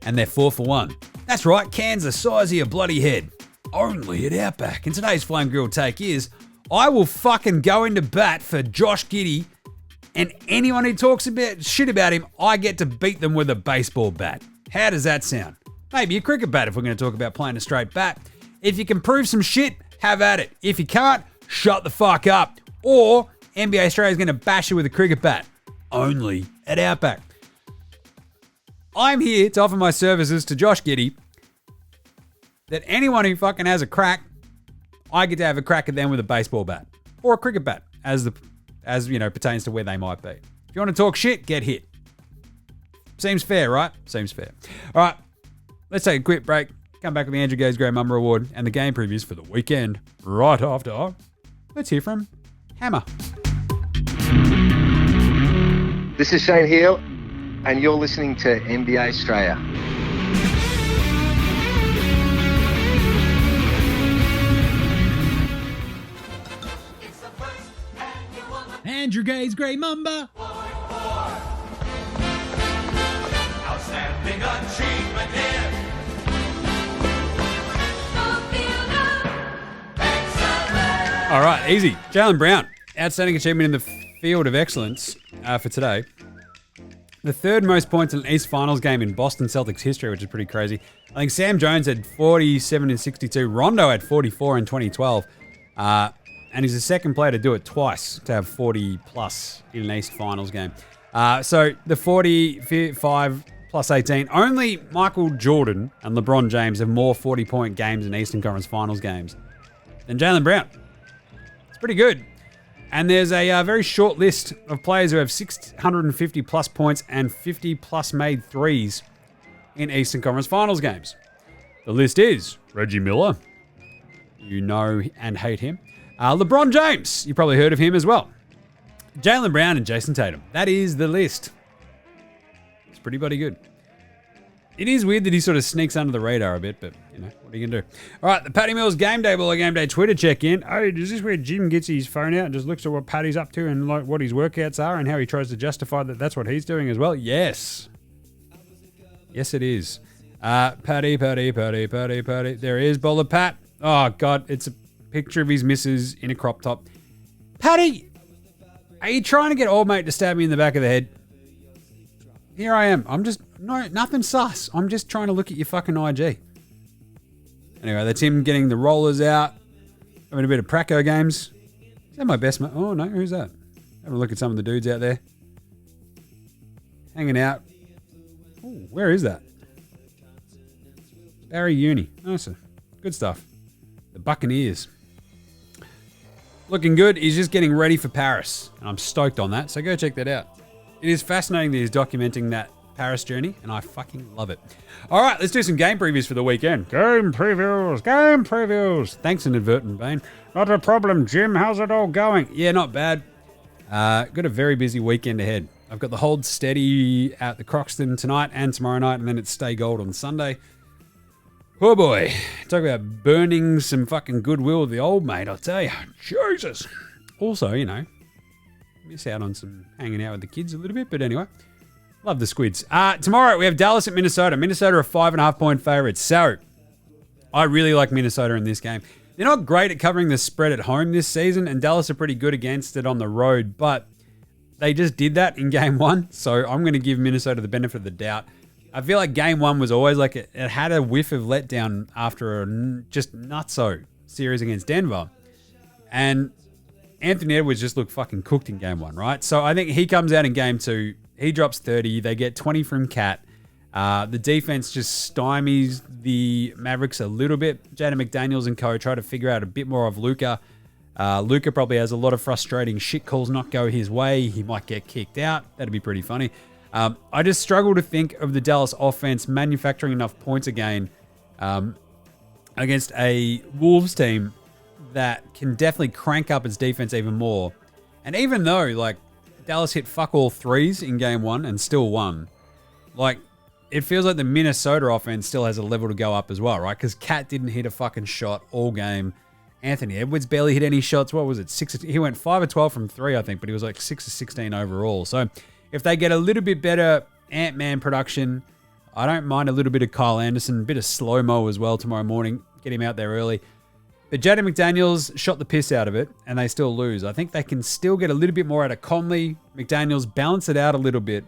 And they're 4-for-1. That's right, cans the size of your bloody head. Only at Outback. And today's Flame Grill take is, I will fucking go into bat for Josh Giddey, and anyone who talks about shit about him, I get to beat them with a baseball bat. How does that sound? Maybe a cricket bat if we're going to talk about playing a straight bat. If you can prove some shit, have at it. If you can't, shut the fuck up. Or NBA Straya is going to bash you with a cricket bat. Only at Outback. I'm here to offer my services to Josh Giddey, that anyone who fucking has a crack, I get to have a crack at them with a baseball bat. Or a cricket bat, as you know, pertains to where they might be. If you want to talk shit, get hit. Seems fair, right? Seems fair. All right, let's take a quick break. Come back with the Andrew Gaze Great Mamba Award and the game previews for the weekend right after. Let's hear from Hammer. This is Shane Heel, and you're listening to NBA Straya. Andrew Gaze Great Mamba. Outstanding achievement here. All right, easy. Jaylen Brown, outstanding achievement in the field of excellence for today. The third most points in an East Finals game in Boston Celtics history, which is pretty crazy. I think Sam Jones had 47 and 62. Rondo had 44 in 2012. And he's the second player to do it twice, to have 40 plus in an East Finals game. So the 45 plus 18, only Michael Jordan and LeBron James have more 40-point games in Eastern Conference Finals games than Jaylen Brown. It's pretty good. And there's a very short list of players who have 650 plus points and 50 plus made threes in Eastern Conference Finals games. The list is Reggie Miller. You know and hate him. LeBron James. You probably heard of him as well. Jaylen Brown and Jason Tatum. That is the list. It's pretty bloody good. It is weird that he sort of sneaks under the radar a bit, but, you know, what are you going to do? All right, the Patty Mills Gameday Ball, Gameday Twitter check-in. Oh, is this where Jim gets his phone out and just looks at what Patty's up to and like what his workouts are and how he tries to justify that that's what he's doing as well? Yes. Yes, it is. Patty. There is Bala Pat. Oh, God, it's a picture of his missus in a crop top. Patty, are you trying to get old mate to stab me in the back of the head? Here I am. Nothing sus. I'm just trying to look at your fucking IG. Anyway, that's him getting the rollers out, having a bit of Praco games. Is that my best mate? Oh, no, who's that? Having a look at some of the dudes out there. Hanging out. Ooh, where is that? Barry Uni. Oh, so good stuff. The Buccaneers. Looking good. He's just getting ready for Paris. And I'm stoked on that, so go check that out. It is fascinating that he's documenting that Paris journey, and I fucking love it. All right, let's do some game previews for the weekend. Game previews. Thanks, inadvertent Bane. Not a problem, Jim. How's it all going? Yeah, not bad. Got a very busy weekend ahead. I've got the Hold Steady at the Croxton tonight and tomorrow night, and then it's Stay Gold on Sunday. Oh boy, talk about burning some fucking goodwill with the old mate, I'll tell you. Jesus. Also, you know, miss out on some hanging out with the kids a little bit, but anyway, love the squids. Tomorrow we have Dallas at Minnesota. Minnesota are 5.5-point favorites. So I really like Minnesota in this game. They're not great at covering the spread at home this season, and Dallas are pretty good against it on the road, but they just did that in game one. So I'm going to give Minnesota the benefit of the doubt. I feel like game one was always like it had a whiff of letdown after a just nutso series against Denver. And Anthony Edwards just looked fucking cooked in game one, right? So I think he comes out in game two. He drops 30. They get 20 from Cat. The defense just stymies the Mavericks a little bit. Jaden McDaniels and co try to figure out a bit more of Luka. Luka probably has a lot of frustrating shit calls not go his way. He might get kicked out. That'd be pretty funny. I just struggle to think of the Dallas offense manufacturing enough points again against a Wolves team that can definitely crank up its defense even more. And even though, like, Dallas hit fuck all threes in game one and still won, like, it feels like the Minnesota offense still has a level to go up as well, right? Because Cat didn't hit a fucking shot all game. Anthony Edwards barely hit any shots. What was it? He went 5 of 12 from 3, I think, but he was like 6 of 16 overall. So if they get a little bit better Ant-Man production, I don't mind a little bit of Kyle Anderson, a bit of slow-mo as well tomorrow morning. Get him out there early. But Jaden McDaniels shot the piss out of it, and they still lose. I think they can still get a little bit more out of Conley. McDaniels balance it out a little bit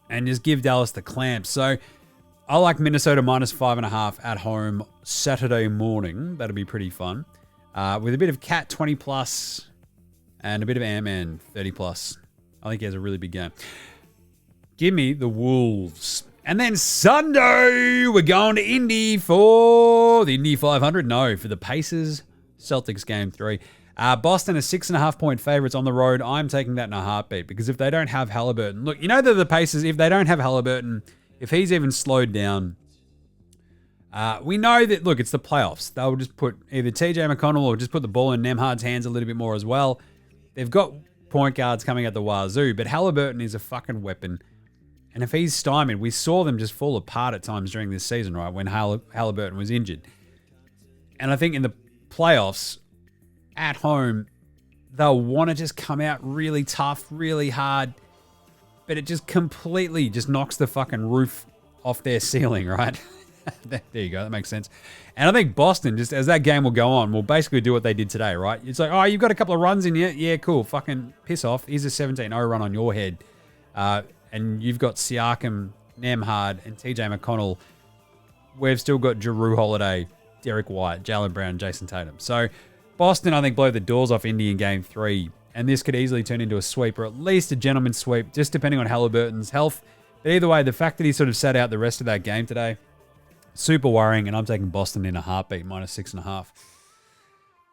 and just give Dallas the clamp. So I like Minnesota minus 5.5 at home Saturday morning. That'll be pretty fun. With a bit of Cat 20 plus and a bit of Ant-Man 30 plus. I think he has a really big game. Give me the Wolves. And then Sunday, we're going to Indy for the Indy 500. No, for the Pacers Celtics game 3. Boston are 6.5-point favorites on the road. I'm taking that in a heartbeat because if they don't have Halliburton, look, you know that the Pacers, if they don't have Halliburton, if he's even slowed down, we know that, look, it's the playoffs. They'll just put either TJ McConnell or just put the ball in Nembhard's hands a little bit more as well. They've got point guards coming at the wazoo, but Halliburton is a fucking weapon. And if he's stymied, we saw them just fall apart at times during this season, right, when Halliburton was injured. And I think in the playoffs, at home, they'll want to just come out really tough, really hard. but it just completely just knocks the fucking roof off their ceiling, right? There you go. That makes sense. And I think Boston, just as that game will go on, will basically do what they did today, right? It's like, oh, you've got a couple of runs in you. Yeah, cool. Fucking piss off. Here's a 17-0 run on your head. And you've got Siakam, Nemhard, and TJ McConnell. We've still got Jrue Holiday, Derek White, Jaylen Brown, Jason Tatum. So Boston, I think, blow the doors off Indy in Game 3. And this could easily turn into a sweep, or at least a gentleman's sweep, just depending on Halliburton's health. But either way, the fact that he sort of sat out the rest of that game today, super worrying, and I'm taking Boston in a heartbeat, -6.5.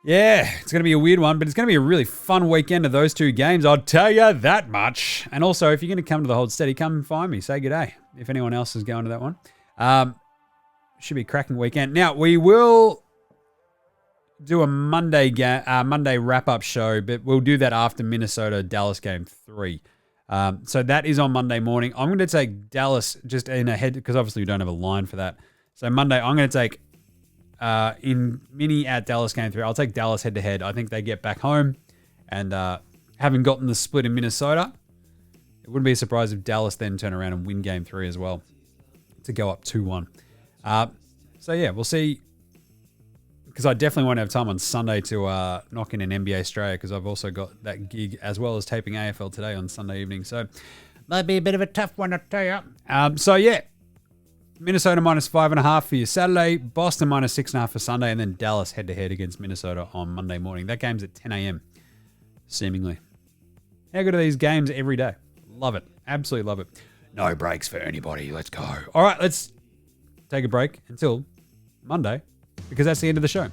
Yeah, it's going to be a weird one, but it's going to be a really fun weekend of those two games, I'll tell you that much. And also, if you're going to come to the Hold Steady, come and find me. Say good day if anyone else is going to that one. Should be a cracking weekend. Now, we will do a Monday wrap-up show, but we'll do that after Minnesota-Dallas Game 3. So that is on Monday morning. I'm going to take Dallas just in a head, because obviously we don't have a line for that. So Monday, I'm going to take in mini at Dallas Game 3. I'll take Dallas head-to-head. I think they get back home. And having gotten the split in Minnesota, it wouldn't be a surprise if Dallas then turn around and win Game 3 as well to go up 2-1. So yeah, we'll see. Because I definitely won't have time on Sunday to knock in an NBA Straya, because I've also got that gig as well as taping AFL today on Sunday evening. So might be a bit of a tough one, I tell you. So yeah, Minnesota -5.5 for your Saturday, Boston -6.5 for Sunday, and then Dallas head-to-head against Minnesota on Monday morning. That game's at 10 a.m., seemingly. How good are these games every day? Love it. Absolutely love it. No breaks for anybody. Let's go. All right, let's take a break until Monday, because that's the end of the show.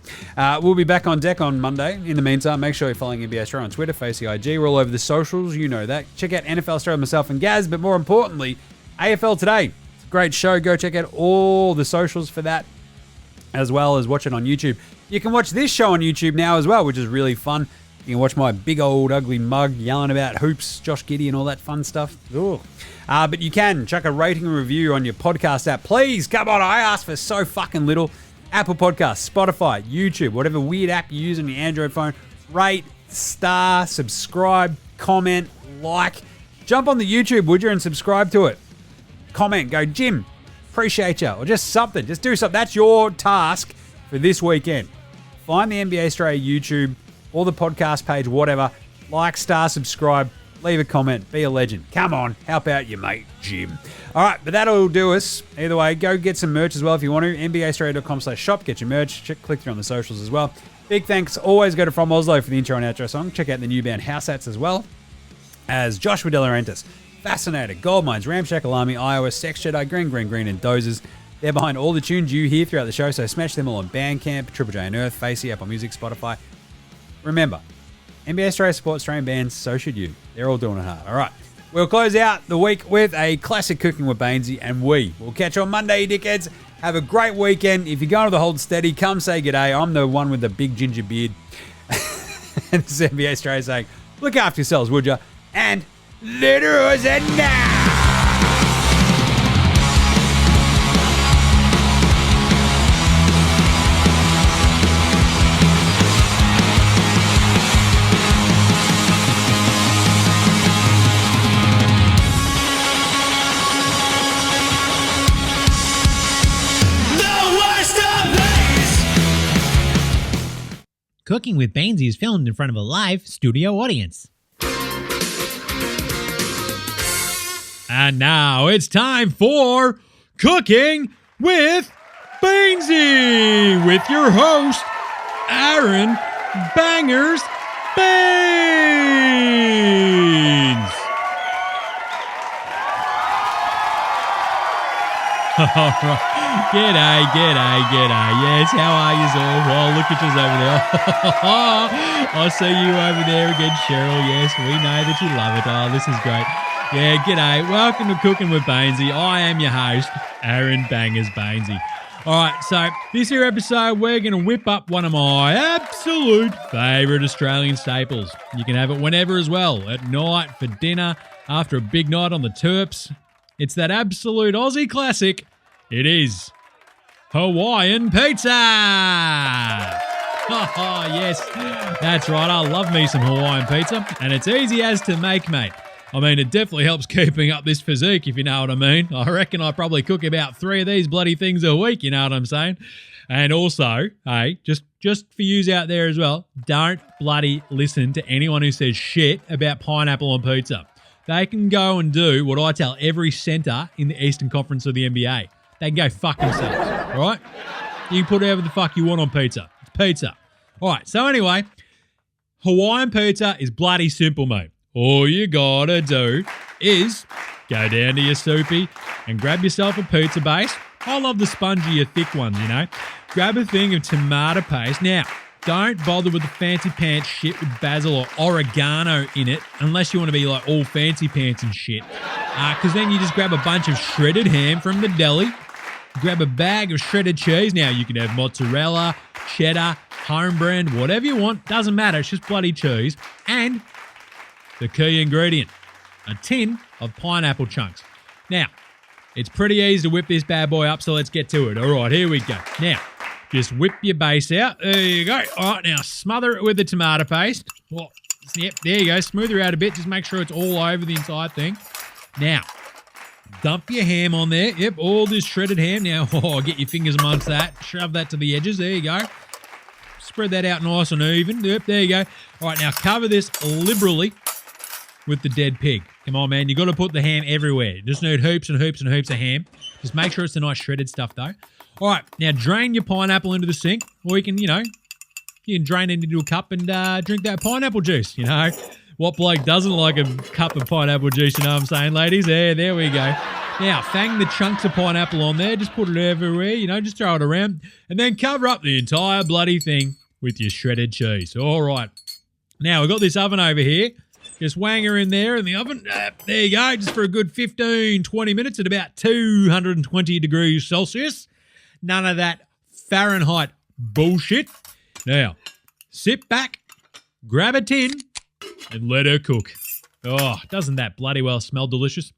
We'll be back on deck on Monday. In the meantime, make sure you're following NBA Straya on Twitter, Facey IG. We're all over the socials. You know that. Check out NFL Straya, myself and Gaz, but more importantly, AFL Today. It's a great show. Go check out all the socials for that, as well as watch it on YouTube. You can watch this show on YouTube now as well, which is really fun. You can watch my big old ugly mug yelling about hoops, Josh Giddey, and all that fun stuff. But you can chuck a rating and review on your podcast app. Please, come on, I ask for so fucking little. Apple Podcasts, Spotify, YouTube, whatever weird app you use on your Android phone. Rate, star, subscribe, comment, like. Jump on the YouTube, would you, and subscribe to it. Comment, go, Jim, appreciate you. Or just something. Just do something. That's your task for this weekend. Find the NBA Straya YouTube or the podcast page, whatever. Like, star, subscribe, leave a comment, be a legend. Come on, help out your mate, Jim. All right, but that'll do us. Either way, go get some merch as well if you want to. NBAstraya.com/shop, get your merch. Click through on the socials as well. Big thanks always go to From Oslo for the intro and outro song. Check out the new band House Hats as well as Joshua De Laurentiis, Fascinator, Goldmines, Ramshackle Army, iOS, Sex Jedi, Green, and Dozers. They're behind all the tunes you hear throughout the show, so smash them all on Bandcamp, Triple J and Earth, Facey, Apple Music, Spotify. Remember, NBA Straya supports Australian bands, so should you. They're all doing it hard. All right. We'll close out the week with a classic Cooking with Baynesy, and we'll catch you on Monday, dickheads. Have a great weekend. If you're going to the Hold Steady, come say g'day. I'm the one with the big ginger beard. And this is NBA Straya saying, look after yourselves, would you? And later us and now. Cooking with Baynesy is filmed in front of a live studio audience. And now it's time for Cooking with Baynesy with your host, Aaron Bangers Baines. All right. G'day. Yes, how are you all? Oh, look at you over there. I see you over there again, Cheryl. Yes, we know that you love it. Oh, this is great. Yeah, g'day. Welcome to Cooking with Baynesy. I am your host, Aaron Bangers Baynesy. All right, so this here episode, we're going to whip up one of my absolute favourite Australian staples. You can have it whenever as well, at night, for dinner, after a big night on the Terps. It's that absolute Aussie classic. It is Hawaiian pizza. Oh, yes, that's right. I love me some Hawaiian pizza, and it's easy as to make, mate. I mean, it definitely helps keeping up this physique, if you know what I mean. I reckon I probably cook about 3 of these bloody things a week, you know what I'm saying? And also, hey, just for yous out there as well, don't bloody listen to anyone who says shit about pineapple on pizza. They can go and do what I tell every centre in the Eastern Conference of the NBA. They can go fuck themselves, all right? You can put whatever the fuck you want on pizza. It's pizza. All right, so anyway, Hawaiian pizza is bloody simple, mate. All you gotta do is go down to your soupy and grab yourself a pizza base. I love the spongier, thick ones, you know. Grab a thing of tomato paste. Now, don't bother with the fancy pants shit with basil or oregano in it unless you want to be like all fancy pants and shit. Because then you just grab a bunch of shredded ham from the deli. Grab a bag of shredded cheese. Now, you can have mozzarella, cheddar, home brand, whatever you want. Doesn't matter. It's just bloody cheese. And the key ingredient, a tin of pineapple chunks. Now, it's pretty easy to whip this bad boy up, so let's get to it. All right, here we go. Now, just whip your base out. There you go. All right, now smother it with the tomato paste. Oh, yep, there you go. Smooth her out a bit. Just make sure it's all over the entire thing. Now, dump your ham on there. Yep, all this shredded ham. Now, get your fingers amongst that. Shove that to the edges. There you go. Spread that out nice and even. Yep, there you go. All right, now cover this liberally with the dead pig. Come on, man. You got to put the ham everywhere. You just need heaps and heaps and heaps of ham. Just make sure it's the nice shredded stuff, though. All right, now drain your pineapple into the sink, or you can, you can drain it into a cup and drink that pineapple juice, you know. What bloke doesn't like a cup of pineapple juice, you know what I'm saying, ladies? There we go. Now, fang the chunks of pineapple on there. Just put it everywhere, just throw it around. And then cover up the entire bloody thing with your shredded cheese. All right. Now, we've got this oven over here. Just wang her in there in the oven. There you go, just for a good 15, 20 minutes at about 220 degrees Celsius. None of that Fahrenheit bullshit. Now, sit back, grab a tin, and let her cook. Oh, doesn't that bloody well smell delicious?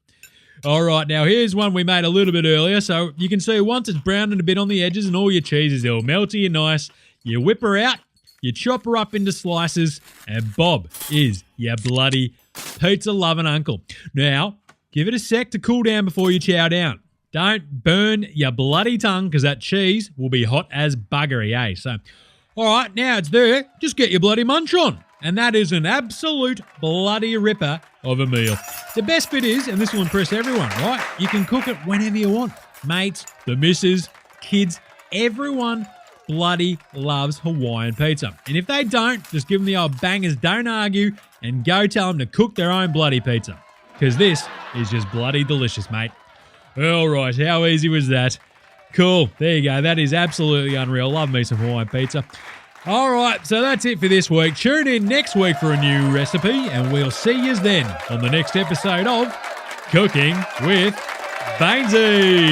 All right, now here's one we made a little bit earlier. So you can see once it's browned a bit on the edges and all your cheese is all melty and nice, you whip her out, you chop her up into slices, and Bob is your bloody pizza-loving uncle. Now, give it a sec to cool down before you chow down. Don't burn your bloody tongue because that cheese will be hot as buggery, eh? So, all right, now it's there. Just get your bloody munch on. And that is an absolute bloody ripper of a meal. The best bit is, and this will impress everyone, right? You can cook it whenever you want. Mates, the missus, kids, everyone bloody loves Hawaiian pizza. And if they don't, just give them the old bangers, don't argue, and go tell them to cook their own bloody pizza. Because this is just bloody delicious, mate. All right, how easy was that? Cool, there you go. That is absolutely unreal. Love me some Hawaiian pizza. All right, so that's it for this week. Tune in next week for a new recipe, and we'll see yous then on the next episode of Cooking with Baynesy.